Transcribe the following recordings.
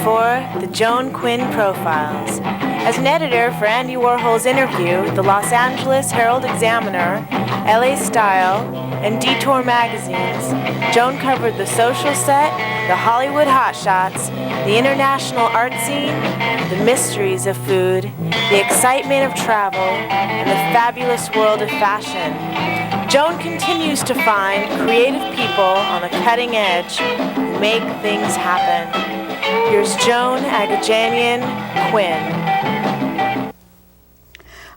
for the Joan Quinn Profiles. As an editor for Andy Warhol's Interview, the Los Angeles Herald-Examiner, LA Style, and Detour magazines, Joan covered the social set, the Hollywood hotshots, the international art scene, the mysteries of food, the excitement of travel, and the fabulous world of fashion. Joan continues to find creative people on the cutting edge who make things happen. Here's Joan Agajanian Quinn.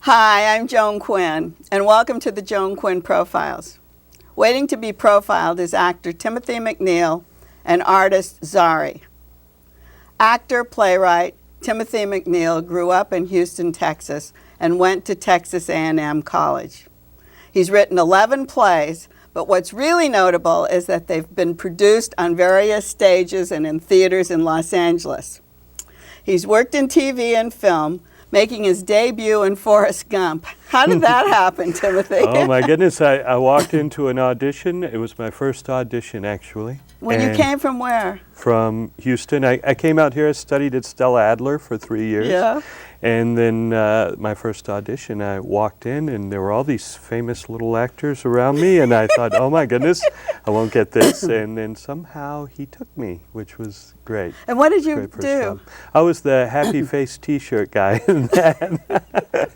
Hi, I'm Joan Quinn, and welcome to the Joan Quinn Profiles. Waiting to be profiled is actor Timothy McNeil and artist Zareh. Actor, playwright Timothy McNeil grew up in Houston, Texas, and went to Texas A&M College. He's written 11 plays, but what's really notable is that they've been produced on various stages and in theaters in Los Angeles. He's worked in TV and film, making his debut in Forrest Gump. How did that happen, Timothy? Oh my goodness, I walked into an audition. It was my first audition, actually. When you came from where? From Houston. I came out here, studied at Stella Adler for 3 years. Yeah. And then my first audition, I walked in and there were all these famous little actors around me, and I thought, oh my goodness, I won't get this. And then somehow he took me, which was great. And what did you do? I was the happy face t-shirt guy.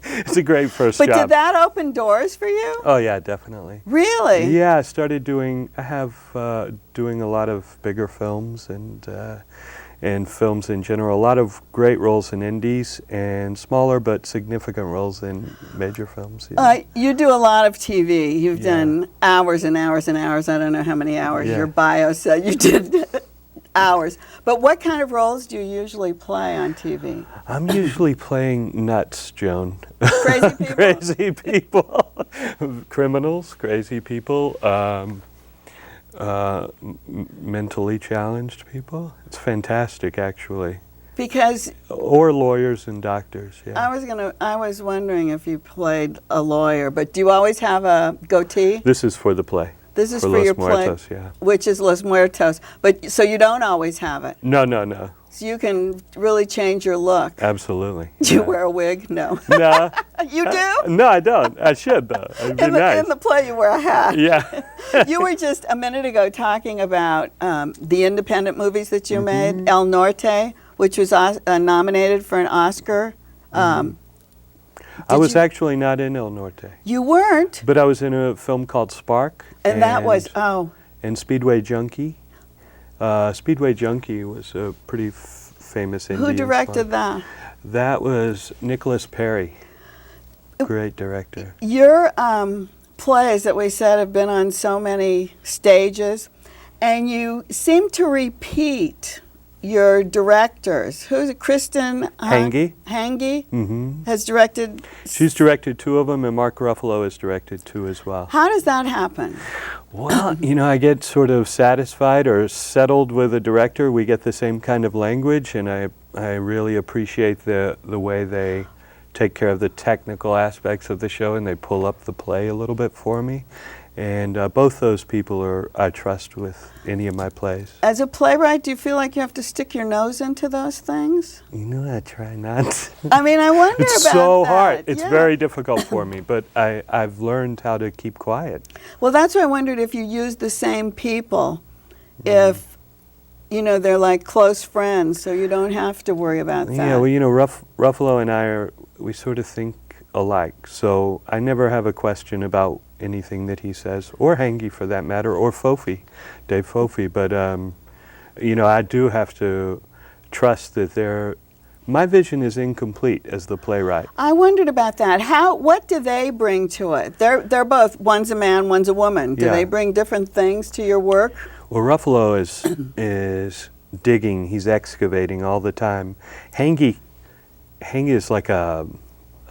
It's a great first job. But did that open doors for you? Oh yeah, definitely. Really? Yeah, I started doing a lot of bigger films and films in general. A lot of great roles in indies and smaller but significant roles in major films. You do a lot of TV. You've done hours and hours and hours. I don't know how many hours your bio said you did. Hours. But what kind of roles do you usually play on TV? I'm usually playing nuts, Joan. Crazy people? Crazy people. Criminals, crazy people. Mentally challenged people. It's fantastic, actually. Because or lawyers and doctors. Yeah. I was wondering if you played a lawyer, but do you always have a goatee? This is for the play. This is for your Muertos, play, yeah. Which is Los Muertos. But so you don't always have it. No. So you can really change your look. Absolutely. Do you wear a wig? No. No. You do? No, I don't. I should, though. It'd be nice. In the play, you wear a hat. Yeah. You were just a minute ago talking about the independent movies that you made, El Norte, which was nominated for an Oscar. I was actually not in El Norte. You weren't? But I was in a film called Spark. And that was, And Speedway Junkie. Speedway Junkie was a pretty famous Indian. Who directed that? That was Nicholas Perry. Great director. Your plays that we said have been on so many stages, and you seem to repeat your directors. Who's it? Kristen Hange. Hange has directed. She's directed 2 of them, and Mark Ruffalo has directed 2 as well. How does that happen? Well, I get sort of satisfied or settled with a director. We get the same kind of language, and I really appreciate the way they take care of the technical aspects of the show, and they pull up the play a little bit for me. And both those people I trust with any of my plays. As a playwright, do you feel like you have to stick your nose into those things? I try not. I mean, I wonder about that. It's so hard. It's very difficult for me, but I've learned how to keep quiet. Well, that's why I wondered if you use the same people, if, they're like close friends, so you don't have to worry about that. Yeah, well, Ruffalo and I we sort of think alike, so I never have a question about anything that he says, or Hange for that matter, or Dave Fofi, but I do have to trust that my vision is incomplete as the playwright. I wondered about that. What do they bring to it? They're both, one's a man, one's a woman. Do they bring different things to your work? Well, Ruffalo is digging, he's excavating all the time. Hange is like a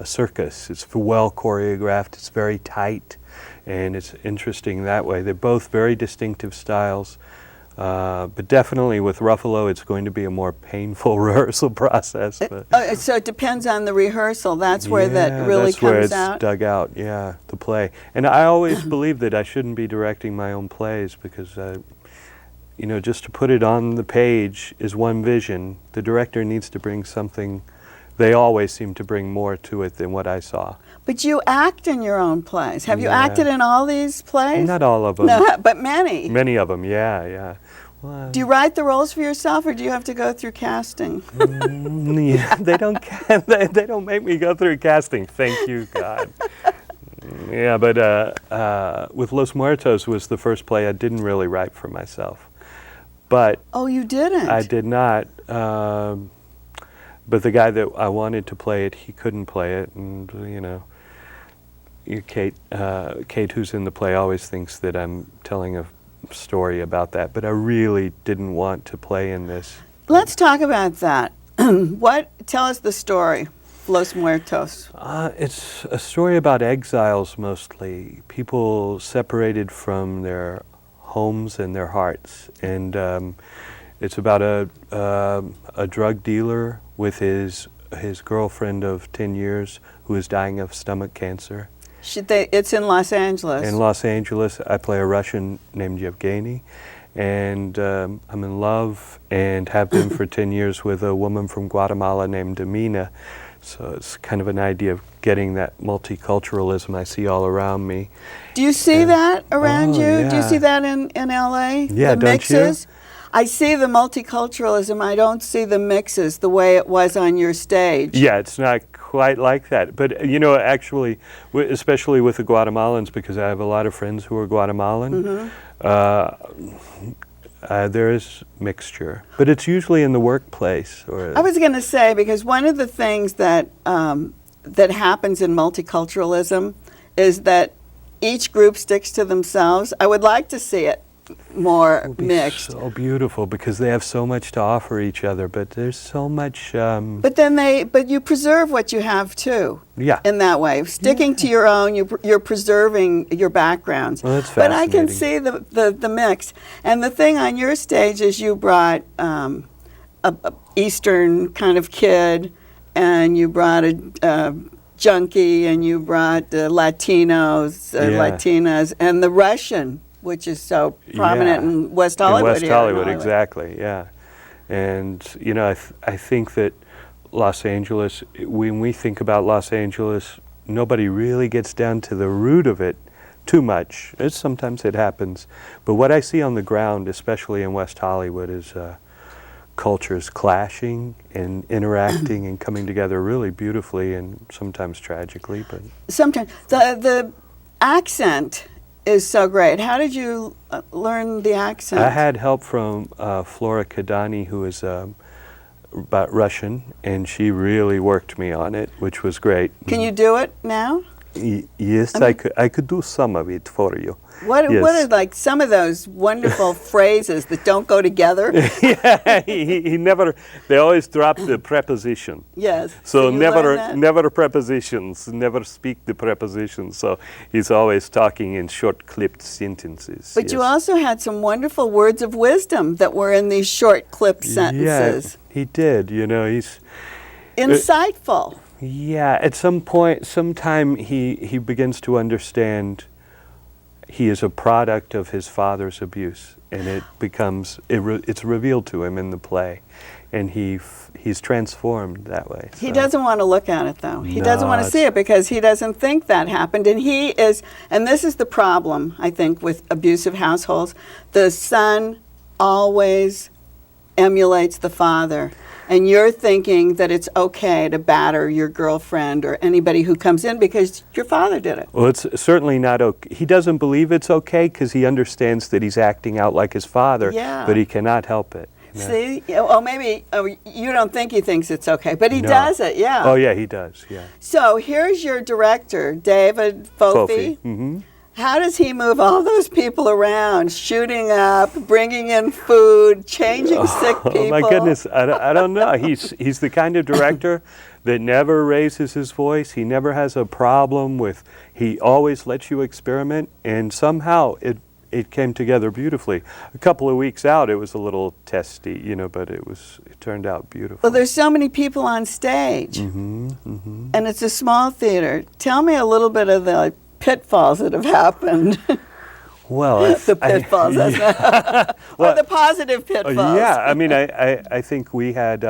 circus. It's well choreographed, it's very tight, and it's interesting that way. They're both very distinctive styles, but definitely with Ruffalo it's going to be a more painful rehearsal process. So it depends on the rehearsal. That's where that really comes out? That's where it's out? dug out, the play. And I always believe that I shouldn't be directing my own plays because just to put it on the page is one vision. The director needs to bring something. They always seem to bring more to it than what I saw. But you act in your own plays. Have you Yeah. acted in all these plays? Not all of them. No, but many. Many of them, yeah. Well, Do you write the roles for yourself, or do you have to go through casting? yeah, they don't make me go through casting. Thank you, God. Yeah, but with Los Muertos was the first play I didn't really write for myself. But Oh, you didn't? I did not. But the guy that I wanted to play it, he couldn't play it, and Kate, who's in the play, always thinks that I'm telling a story about that. But I really didn't want to play in this. Let's talk about that. Tell us the story, Los Muertos. It's a story about exiles mostly, people separated from their homes and their hearts, and it's about a drug dealer with his girlfriend of 10 years who is dying of stomach cancer. It's in Los Angeles. In Los Angeles, I play a Russian named Yevgeny, and I'm in love and have been for 10 years with a woman from Guatemala named Amina. So it's kind of an idea of getting that multiculturalism I see all around me. Do you see that around you? Yeah. Do you see that in LA? Yeah, the don't mixes? I see the multiculturalism. I don't see the mixes the way it was on your stage. Yeah, it's not quite like that. But, actually, especially with the Guatemalans, because I have a lot of friends who are Guatemalan, there is mixture. But it's usually in the workplace. I was going to say, because one of the things that happens in multiculturalism is that each group sticks to themselves. I would like to see it more mixed. So beautiful, because they have so much to offer each other, but there's so much. But you preserve what you have too. Yeah. In that way, sticking to your own, you're preserving your backgrounds. Well, that's but I can fascinating. see the mix. And the thing on your stage is you brought a Eastern kind of kid, and you brought a junkie, and you brought Latinos, Latinas, and the Russian, which is so prominent in West Hollywood. In West Hollywood, exactly, yeah. And, I think that Los Angeles, when we think about Los Angeles, nobody really gets down to the root of it too much. Sometimes it happens. But what I see on the ground, especially in West Hollywood, is cultures clashing and interacting and coming together really beautifully and sometimes tragically. But sometimes. The accent is so great. How did you learn the accent? I had help from Flora Kadani, who is about Russian, and she really worked me on it, which was great. Can you do it now? Yes, I could do some of it for you. What are like some of those wonderful phrases that don't go together? Yeah, he never. They always drop the preposition. Yes. So you learn that? never prepositions. Never speak the prepositions. So he's always talking in short, clipped sentences. But you also had some wonderful words of wisdom that were in these short, clipped sentences. Yeah, he did. He's insightful. Yeah, at sometime he begins to understand he is a product of his father's abuse, and it becomes, it's revealed to him in the play, and he's transformed that way. He doesn't want to look at it, though. He doesn't want to see it because he doesn't think that happened, and and this is the problem, I think, with abusive households. The son always emulates the father. And you're thinking that it's okay to batter your girlfriend or anybody who comes in because your father did it. Well, it's certainly not okay. He doesn't believe it's okay because he understands that he's acting out like his father, but he cannot help it. See? Maybe you don't think he thinks it's okay, but he does it, yeah. Oh, yeah, he does, yeah. So here's your director, David Fofi. Mm-hmm. How does he move all those people around, shooting up, bringing in food, changing sick people? Oh my goodness, I don't know. He's the kind of director that never raises his voice. He never has a problem with. He always lets you experiment, and somehow it came together beautifully. A couple of weeks out, it was a little testy, but it turned out beautiful. Well, there's so many people on stage, and it's a small theater. Tell me a little bit of the pitfalls that have happened. Well, the pitfalls, or the positive pitfalls. Yeah, I mean, I think we had,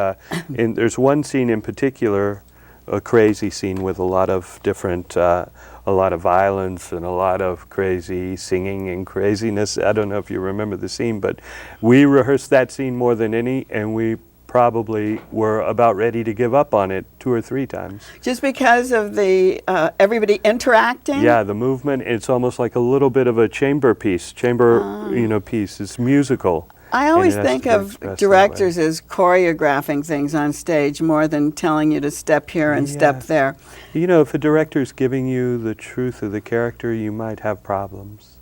there's one scene in particular, a crazy scene with a lot of different, a lot of violence and a lot of crazy singing and craziness. I don't know if you remember the scene, but we rehearsed that scene more than any, and we probably were about ready to give up on it 2 or 3 times. Just because of the everybody interacting? Yeah, the movement. It's almost like a little bit of a chamber piece. Piece. It's musical. I always think of directors as choreographing things on stage more than telling you to step here and step there. You know, if a director's giving you the truth of the character, you might have problems.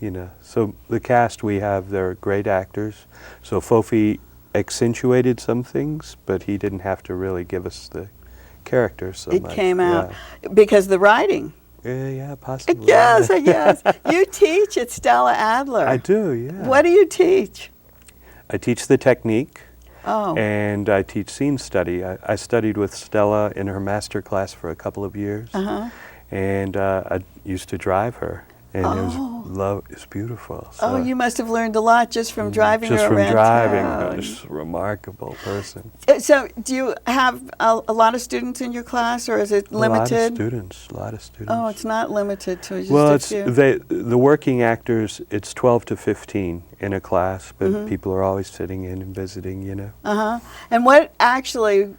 You know, so the cast we have, they're great actors. So Fofi accentuated some things, but he didn't have to really give us the character so much. It came out because the writing. Yeah, possibly. Yes, yes. You teach at Stella Adler. I do, yeah. What do you teach? I teach the technique, Oh. and I teach scene study. I studied with Stella in her master class for a couple of years, and I used to drive her, and it was beautiful. So You must have learned a lot just from driving her around. Just from driving her. She's a remarkable person. So do you have a lot of students in your class, or is it limited? A lot of students. Oh, it's not limited to just a few. The working actors, it's 12 to 15 in a class, but people are always sitting in and visiting, you know. And what actually,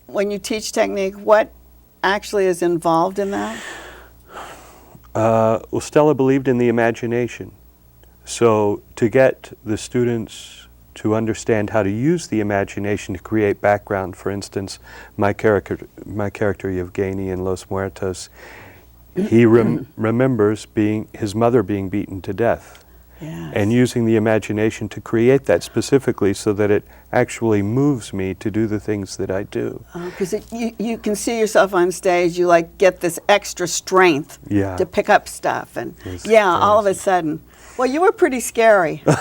when you teach technique, what actually is involved in that? Well, Stella believed in the imagination. So to get the students to understand how to use the imagination to create background, for instance, my character Yevgeny in Los Muertos, he remembers his mother being beaten to death. Yes. And using the imagination to create that specifically so that it actually moves me to do the things that I do. Because you can see yourself on stage, you like get this extra strength to pick up stuff. And all of a sudden, well, you were pretty scary. And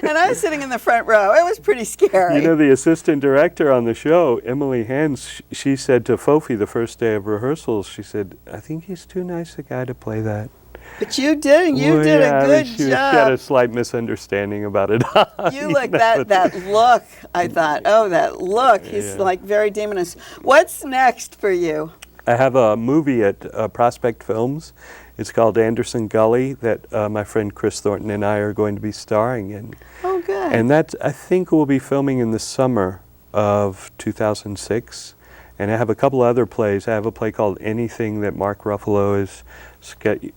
I was sitting in the front row. It was pretty scary. You know, the assistant director on the show, Emily Hans, she said to Fofi the first day of rehearsals, she said, I think he's too nice a guy to play that. But you did, and you did a good job. She had a slight misunderstanding about it. You look, that look, I thought, oh, that look, he's like very demonous. What's next for you? I have a movie at Prospect Films. It's called Anderson Gully that my friend Chris Thornton and I are going to be starring in. Oh, good. And that, I think, we'll be filming in the summer of 2006. And I have a couple other plays. I have a play called Anything that Mark Ruffalo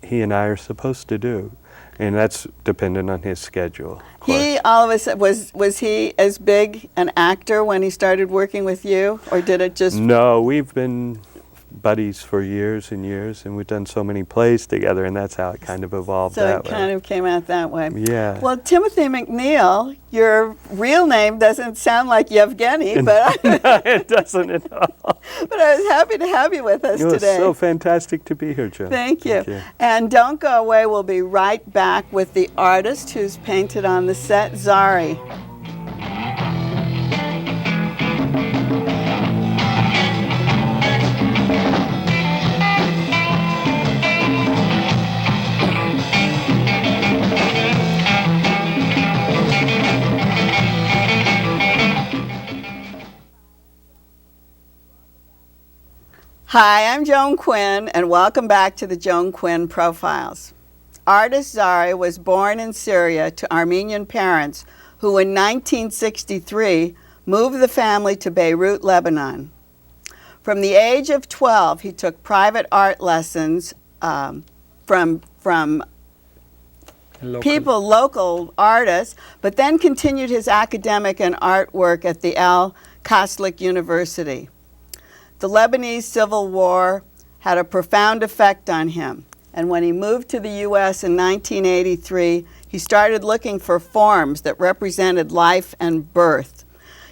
he and I are supposed to do. And that's dependent on his schedule. He, all of a sudden, was he as big an actor when he started working with you? Or did it just... No, we've been buddies for years and years, and we've done so many plays together, and that's how it kind of evolved that way. So it kind of came out that way. Yeah. Well, Timothy McNeil, your real name doesn't sound like Yevgeny, but no, it doesn't at all. But I was happy to have you with us today. It was so fantastic to be here, Joan. Thank you. And don't go away. We'll be right back with the artist who's painted on the set, Zareh. Hi, I'm Joan Quinn, and welcome back to the Joan Quinn Profiles. Artist Zareh was born in Syria to Armenian parents who in 1963 moved the family to Beirut, Lebanon. From the age of 12, he took private art lessons from local artists, but then continued his academic and art work at the Al-Kaslik University. The Lebanese Civil War had a profound effect on him, and when he moved to the U.S. in 1983, he started looking for forms that represented life and birth.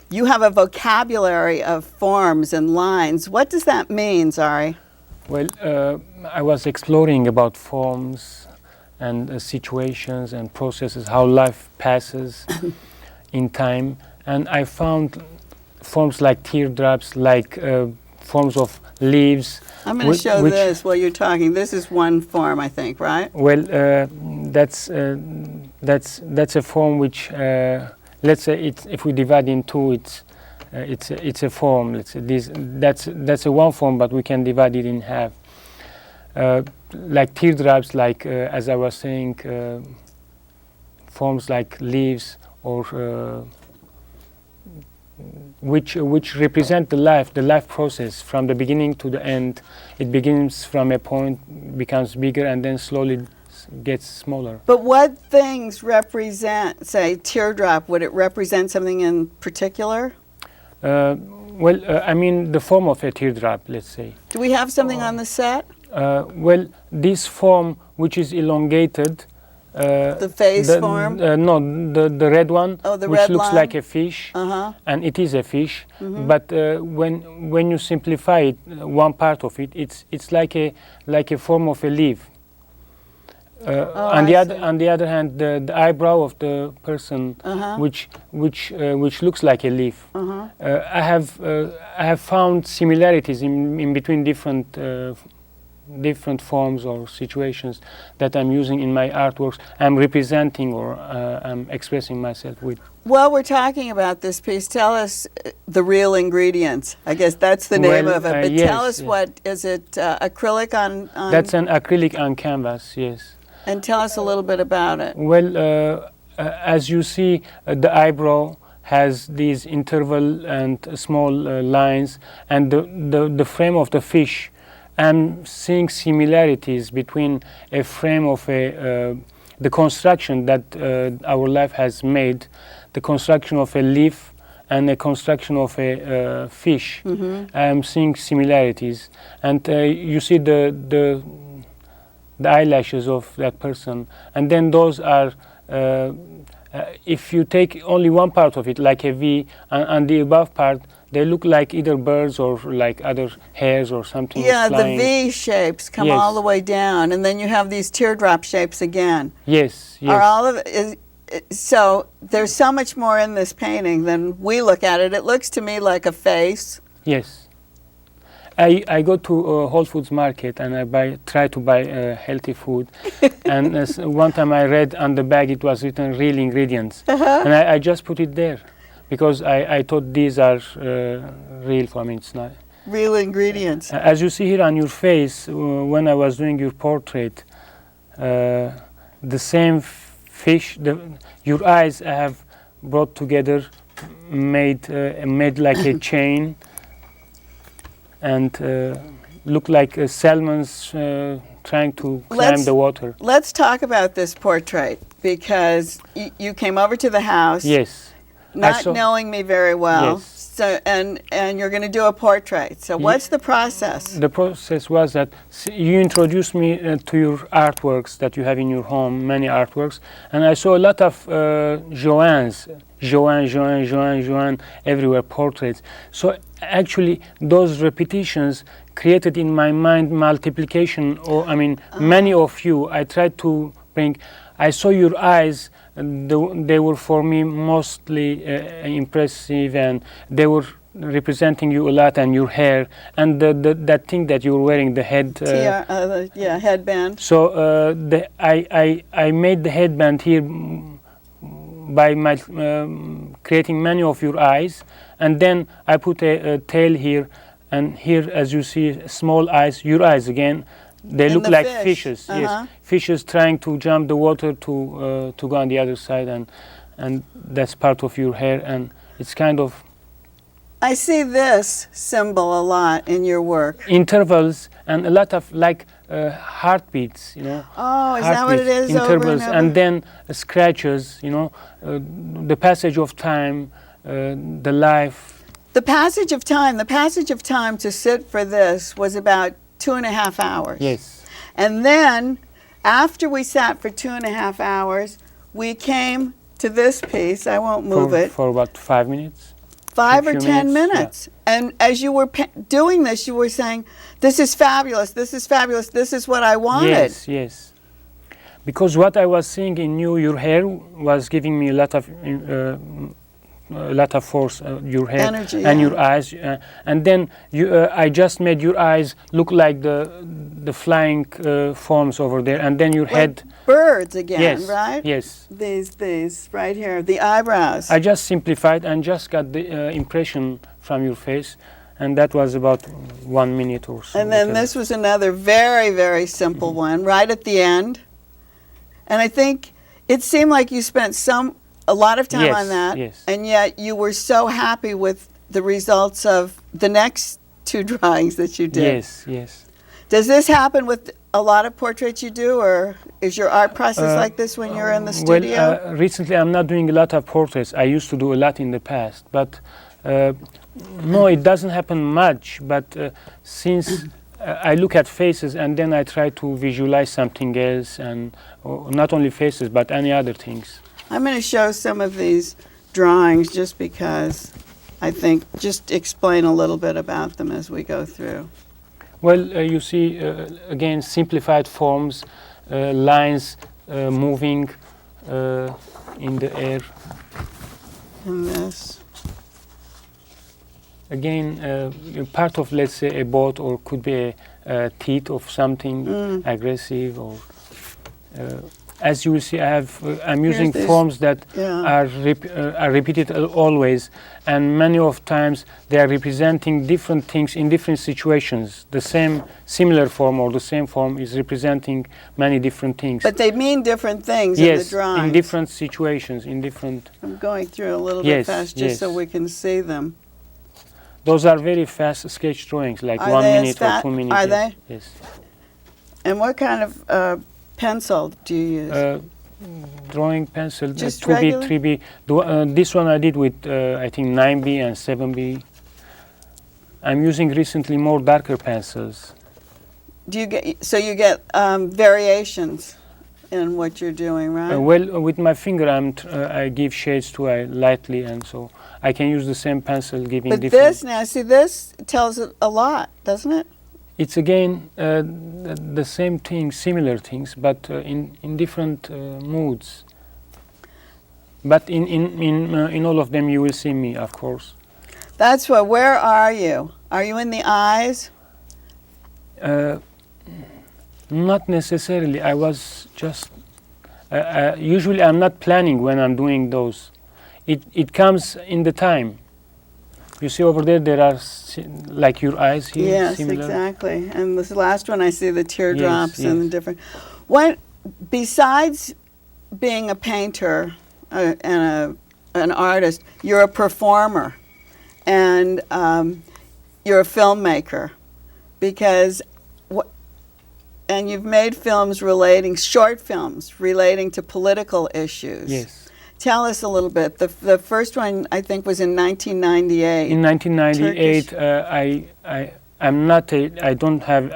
You have a vocabulary of forms and lines. What does that mean, Zareh? Well, I was exploring about forms and situations and processes, how life passes in time, and I found forms like teardrops, like forms of leaves. I'm going to show this while you're talking. This is one form, I think, right? Well, that's a form which, let's say, if we divide in two, it's a form. Let's say that's a one form, but we can divide it in half. Like teardrops, like as I was saying, forms like leaves or which represent the life process from the beginning to the end. It begins from a point, becomes bigger, and then slowly gets smaller. But what things represent, say, teardrop? Would it represent something in particular? I mean the form of a teardrop, let's say. Do we have something on the set? Well, this form, which is elongated, the face form? No, the red one, the which red looks line? like a fish, and it is a fish. But when you simplify it, one part of it, it's like a form of a leaf. On the other hand, the eyebrow of the person, which looks like a leaf. I have found similarities in between different forms or situations that I'm using in my artworks. I'm representing or I'm expressing myself with. While we're talking about this piece, tell us the real ingredients. I guess that's the name of it. But yes, tell us what is it? Acrylic on? That's an acrylic on canvas. Yes. And tell us a little bit about it. Well, as you see, the eyebrow has these interval and small lines, and the frame of the fish. I'm seeing similarities between a frame of the construction that our life has made, the construction of a leaf and the construction of a fish. I'm seeing similarities, and you see the eyelashes of that person, and then those are. If you take only one part of it, like a V, and the above part, they look like either birds or like other hairs or something. Yeah, flying. the V shapes come all the way down, and then you have these teardrop shapes again. Yes, yes. Are all of it? So there's so much more in this painting than we look at it. It looks to me like a face. Yes. I go to Whole Foods market and I try to buy healthy food. And one time I read on the bag it was written real ingredients. And I just put it there because I thought these are real for me. It's not. Real ingredients. As you see here on your face, when I was doing your portrait, the same fish, your eyes I have brought together, made like a chain. And look like salmons trying to climb the water. Let's talk about this portrait because you came over to the house. Yes. Not knowing me very well. Yes. So and you're going to do a portrait. So what's the process? The process was that you introduced me to your artworks that you have in your home, many artworks, and I saw a lot of Joan, everywhere portraits. So actually those repetitions created in my mind multiplication, or I mean many of you. I tried to bring, I saw your eyes, they were for me mostly impressive, and they were representing you a lot, and your hair, and that thing that you were wearing, the head. Headband. So I made the headband here by my creating many of your eyes, and then I put a tail here, and here, as you see, small eyes, your eyes again. They look like fishes. Yes, fishes trying to jump the water to go on the other side, and that's part of your hair, and it's kind of. I see this symbol a lot in your work. Intervals and a lot of like heartbeats, you know. Oh, is that what it is? Intervals, over and then scratches, you know, the passage of time, the life. The passage of time to sit for this was about 2.5 hours. Yes. And then, after we sat for 2.5 hours, we came to this piece. I won't move it. For about 5 minutes. 5 or 10 minutes. Yeah. And as you were doing this, you were saying, this is fabulous, this is fabulous, this is what I wanted. Yes, yes. Because what I was seeing in you, your hair was giving me a lot of a lot of force, your head Energy, and yeah. your eyes, and then I just made your eyes look like the flying forms over there, and then your Like head. birds again, Yes, right? yes. These right here, the eyebrows. I just simplified and just got the impression from your face, and that was about 1 minute or so. And then whatever. this was another very, very simple one right at the end. And I think it seemed like you spent a lot of time Yes, on that, yes. and yet you were so happy with the results of the next two drawings that you did. Yes, yes. Does this happen with a lot of portraits you do, or is your art process like this when you're in the studio? Well, recently I'm not doing a lot of portraits. I used to do a lot in the past, but no, it doesn't happen much. But since I look at faces and then I try to visualize something else, and not only faces but any other things. I'm going to show some of these drawings just because I think just explain a little bit about them as we go through. Well, you see again simplified forms, lines moving in the air. And this. Again, part of, let's say, a boat, or could be a teeth of something aggressive, or as you will see, I'm using this. forms that Yeah. are repeated always, and many of times they are representing different things in different situations. The same similar form or the same form is representing many different things. But they mean different things in the Yes, drawings. in different situations, in different. I'm going through a little Yes, bit fast just so yes. we can see them. Those are very fast sketch drawings, like Are 1 they as minute or fat? 2 minutes. Are yes, they? Yes. And what kind of pencil do you use? Drawing pencil, Just 2B, regular? 3B. This one I did with, I think, 9B and 7B. I'm using recently more darker pencils. Do you get variations in what you're doing, right? Well, with my finger, I give shades too lightly, and so I can use the same pencil, giving But different. this now, see, this tells it a lot, doesn't it? It's again the same thing, similar things, but in different moods. But in all of them, you will see me, of course. That's what. Where are you? Are you in the eyes? Not necessarily. I was just. Usually, I'm not planning when I'm doing those. It comes in the time. You see over there are like your eyes here. Yes, similar. exactly. And this last one, I see the teardrops Yes, and the yes. different. What besides being a painter and an artist, you're a performer, and you're a filmmaker, because and you've made films short films relating to political issues. Yes. Tell us a little bit. The first one, I think, was in 1998. In 1998,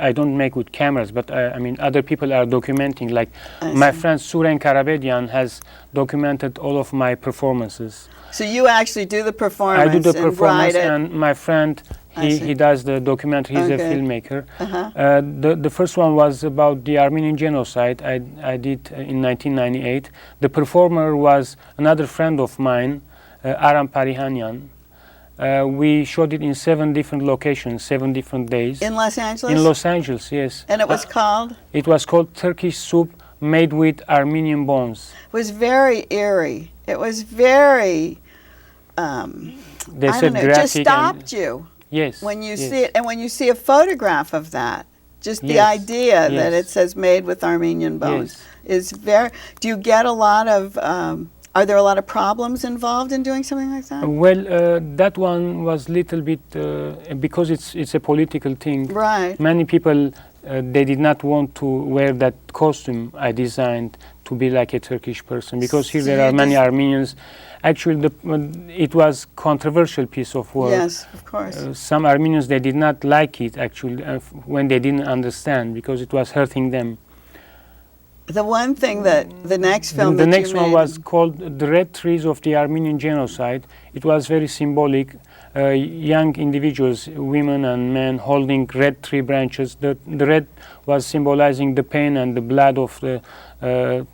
I don't make with cameras, but I mean other people are documenting. Like my friend Suren Karabedian has documented all of my performances. So you actually do the performance. I do the and performance, write it. and my friend he does the documentary. He's a Okay. filmmaker. Uh-huh. The first one was about the Armenian genocide. I did in 1998. The performer was another friend of mine, Aram Parihanyan. We shot it in 7 different locations, 7 different days. In Los Angeles? In Los Angeles, yes. And it was called? It was called Turkish soup made with Armenian bones. It was very eerie. It was very, They I said don't know, it graphic. just stopped you Yes. when you yes. see it. And when you see a photograph of that, just the Yes, idea that yes. it says made with Armenian bones Yes. is very, do you get a lot of, are there a lot of problems involved in doing something like that? Well, that one was little bit because it's a political thing. Right. Many people they did not want to wear that costume I designed to be like a Turkish person, because here So there you are many just- Armenians. Actually, it was controversial piece of work. Yes, of course. Some Armenians they did not like it actually when they didn't understand, because it was hurting them. The one thing that the next film The that next you one made, was called The Red Trees of the Armenian Genocide. It was very symbolic. young individuals, women and men, holding red tree branches. The red was symbolizing the pain and the blood of the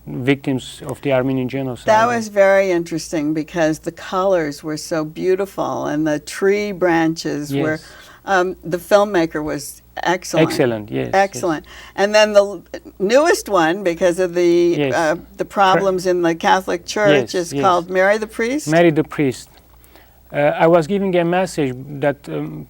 victims of the Armenian genocide. That was very interesting because the colors were so beautiful and the tree branches were, the filmmaker was excellent. Excellent, yes. Excellent. Yes. And then the newest one, because of the problems in the Catholic Church, is called Mary the Priest? Mary the Priest. I was giving a message that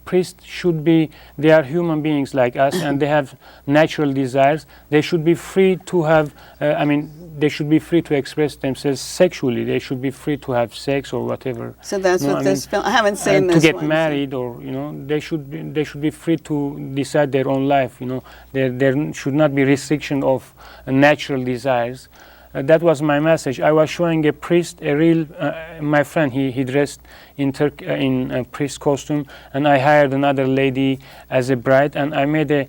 priests should be, they are human beings like us and they have natural desires. They should be free to have, they should be free to express themselves sexually. They should be free to have sex or whatever. So that's what this film, I haven't seen this one. To get one, married or, they should be free to decide their own life, There should not be restriction of natural desires. That was my message. I was showing a priest, a real, my friend, he dressed in a priest costume, and I hired another lady as a bride, and I made a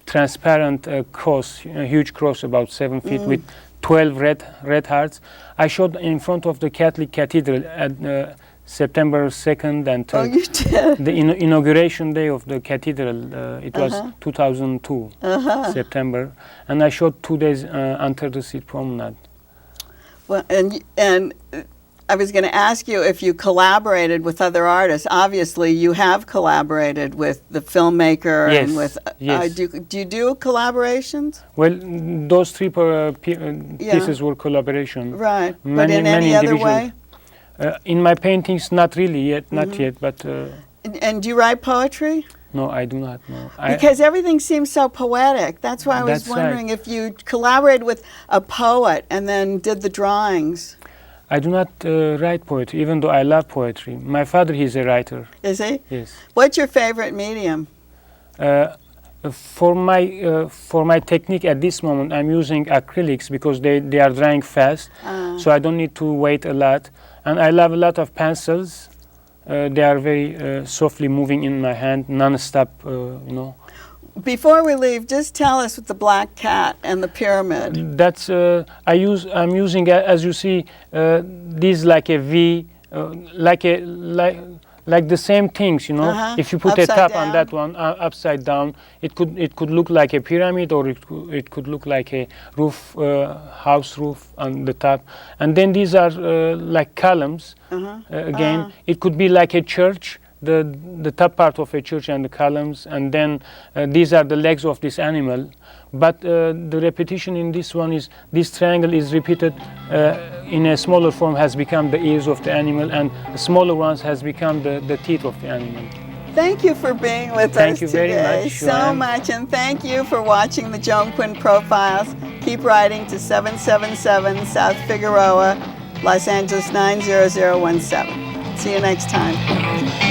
transparent cross, a huge cross about 7 feet with 12 red hearts. I showed in front of the Catholic Cathedral at September 2nd and 3rd. Oh, you did? The inauguration day of the cathedral, it was 2002, September. And I shot 2 days under the Seat Promenade. Well, and I was going to ask you if you collaborated with other artists. Obviously, you have collaborated with the filmmaker and with. Yes. Do you do collaborations? Well, those three pieces were collaboration. Right, but in any other way? In my paintings, not really yet, not yet, but... And do you write poetry? No, I do not, no. Because everything seems so poetic. That's why I was wondering if you collaborated with a poet and then did the drawings. I do not write poetry, even though I love poetry. My father, he's a writer. Is he? Yes. What's your favorite medium? For my technique at this moment, I'm using acrylics because they are drying fast, so I don't need to wait a lot. And I love a lot of pencils. They are very softly moving in my hand, non-stop, Before we leave, just tell us with the black cat and the pyramid. That's I'm using, as you see, these like a V, like the same things, If you put upside a top down. on that one, upside down, it could look like a pyramid, or it could look like a roof, house roof on the top. And then these are like columns. Again, it could be like a church, the top part of a church and the columns, and then these are the legs of this animal. But the repetition in this one is, this triangle is repeated in a smaller form, has become the ears of the animal, and the smaller ones has become the teeth of the animal. Thank you for being with us today. Thank you very much, so Joanne. much, and thank you for watching the Joan Quinn Profiles. Keep writing to 777 South Figueroa, Los Angeles 90017. See you next time.